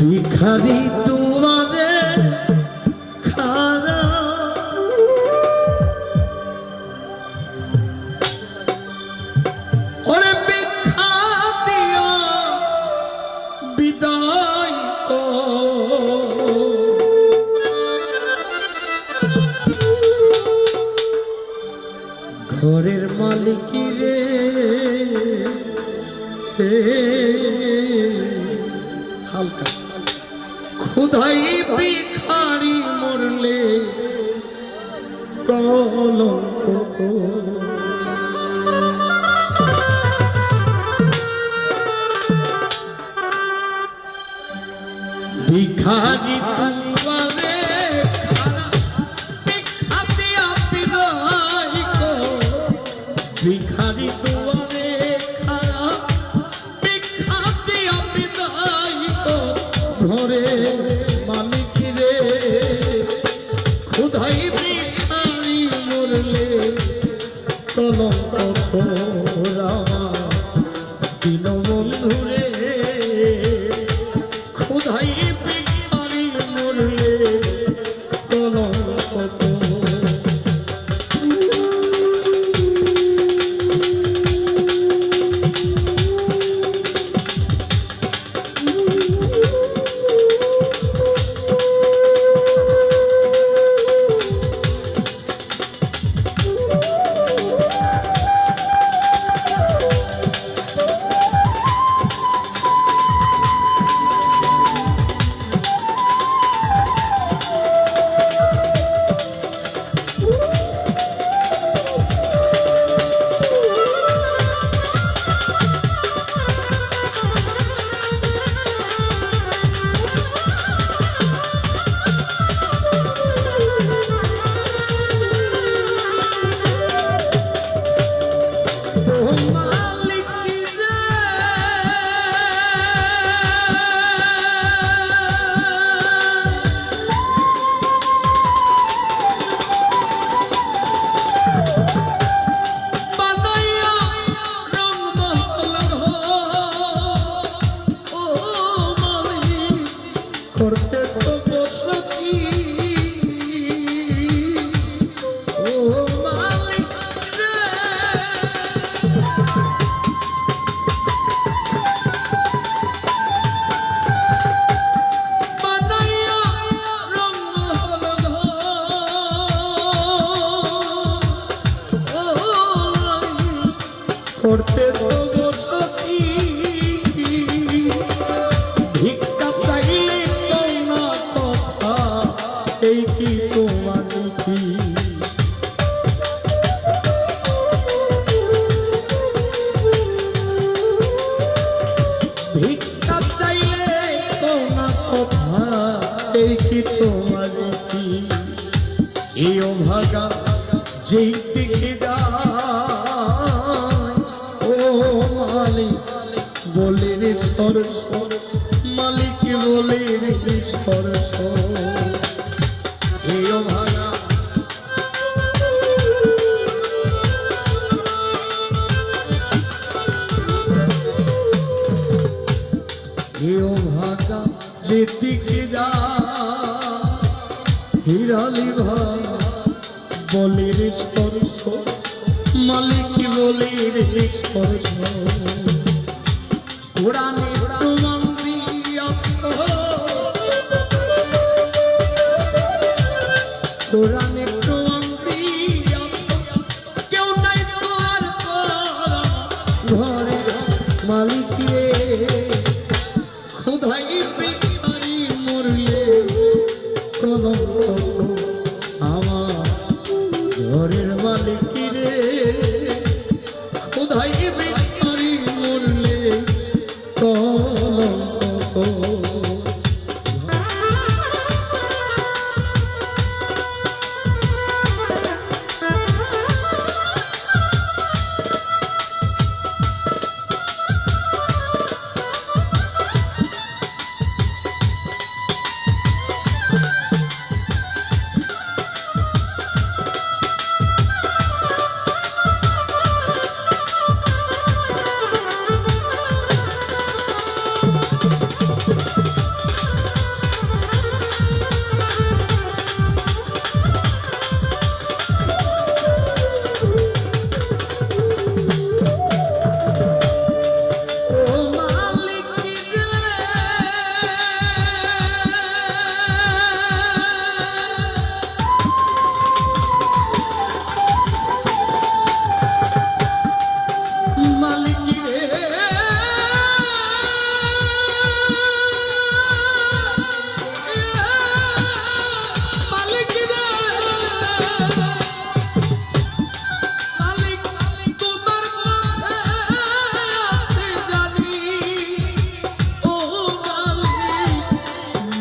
ভিখারি তোমারে খারা ওরে ভিক্ষা দিয়া বিদায় ঘরের মালিক রে হালকা খুদাই ভিখারি মরলে কলঙ্ক ভিখারি তোমারে খারা ভিক্ষা দিয়া বিদায় ভিখারি তোমারে খারা ভিক্ষা দিয়া বিদায় ঘরে মালিক রে খুদাই ভিখারি মরলে কলঙ্ক রামা দিন বন্ধু রে খুদাই ভিখারি মরলে কলঙ্ক করতে বসতি ভিক্ষা চাইলে না কথা এই কি তোমার কি ভিক্ষা চাইলে না কথা এই কি তোমার কি এই অভাগা যেই দিকে যা বলে রে সরস মালিক বলে রে সরস এই ভাঙা এই ভাঙা যেদিকে যা হিরালি ভাই বলে রে সরস মালিক বলে রে সরস কোরআনে প্রমাণ দিয়াছো কোরআনে প্রমাণ দিয়াছো কেউ নাই তোমার ঘরে মালিক রে খুদাই ভিখারি মরলে কলঙ্ক আমার ঘরের মালিক রে খুদাই ভিখারি মরলে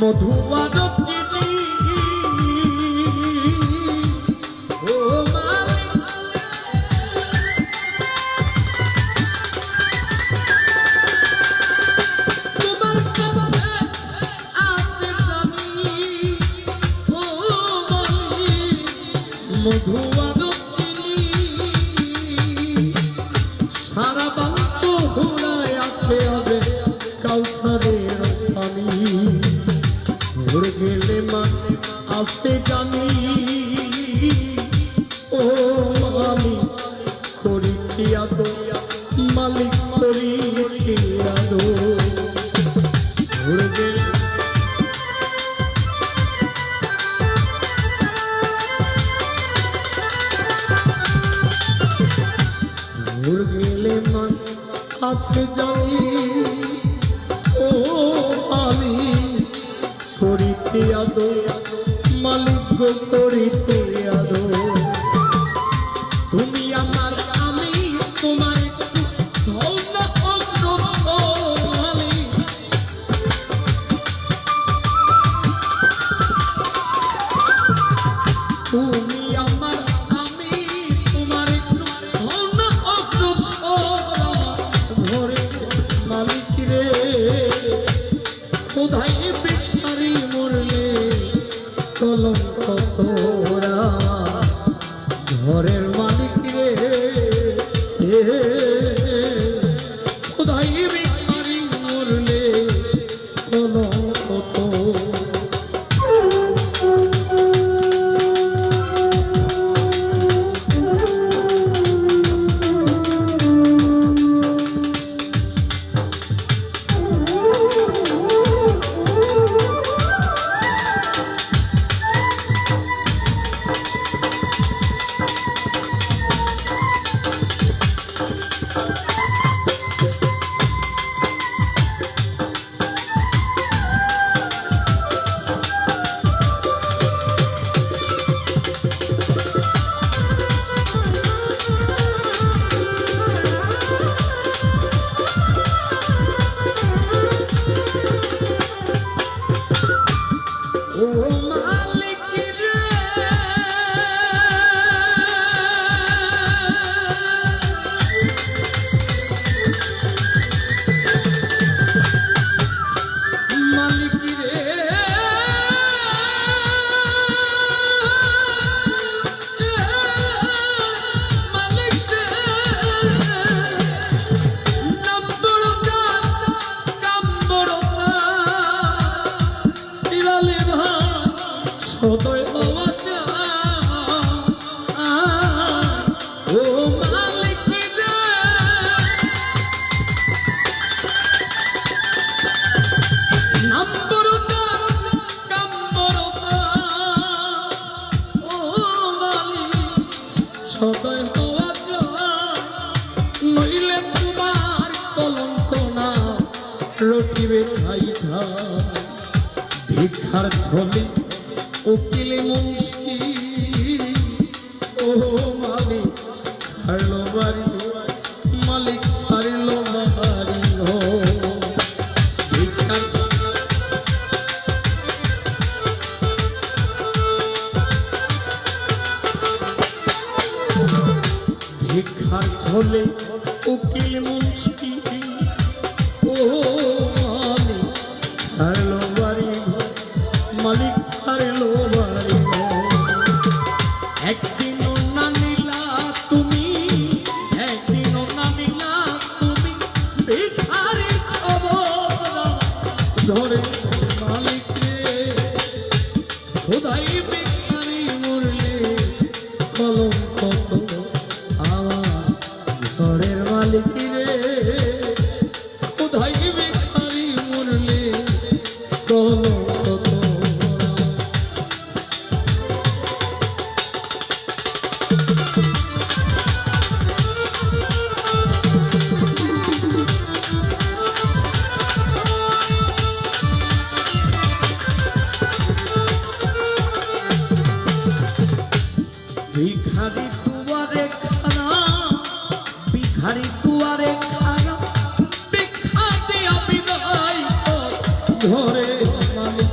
মধুয়ার চিনি ও মালিক তোমার কাছে আছে জানি ও মালিক মধুয়ার চিনি সারা বান্ত হুড়ায় আছে হবে কাউসারের পানি ভোর গেলে মান আসে জানি ও মালিক করি কি আদো মালিক করি কি আদো ভোর গেলে ভোর গেলে মান আসে জানি ও মালিক করিতে আদো মালিক গো করিতে আদো তুমি আমার আমি তোমার একটু ধন্য অগ্রসর মালিক তুমি আমার আমি তোমার একটু ধন্য অগ্রসর ধরে মালিক রে কোথায় বেকারি মরলে কলঙ্ক তোরা ঘরের মালিক রে কোথায় বেকারি মরলে কলঙ্ক তোরা সদয় হওয়া ও মালিক রে নম্বর কাম্বর ও মালিক সদয় হওয়া নইলে তোমার কলঙ্ক না রটিবে খাইঠা ভিক্ষার ছলে উকিল মুন্সি ও মালিক ছাড়লো বাড়ি মালিক ছাড়লো বাড়ি ভিক্ষার ছলে উকিল মুন্সি ও মালিক ছাড়লো বাড়ি মালিক ছাড়লো বাড়ি একদিনও না নিলা তুমি একদিনও না নিলা তুমি ভিখারির খবর ধরে মালিক রে খোদাই ভিখারি মরলে কলঙ্ক আমার ঘরের মালিক রে খোদাই ভিখারি মরলে কলঙ্ক ভিখারি দুয়ারে খানা ভিখারি দুয়ারে খানা ভিক্ষা দিয়া বিদায় ঘরে মালিক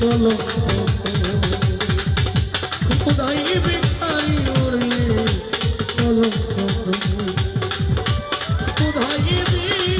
কলঙ্ক খোদাই ভিখারি মরলে কলঙ্ক খোদাই ভিখারি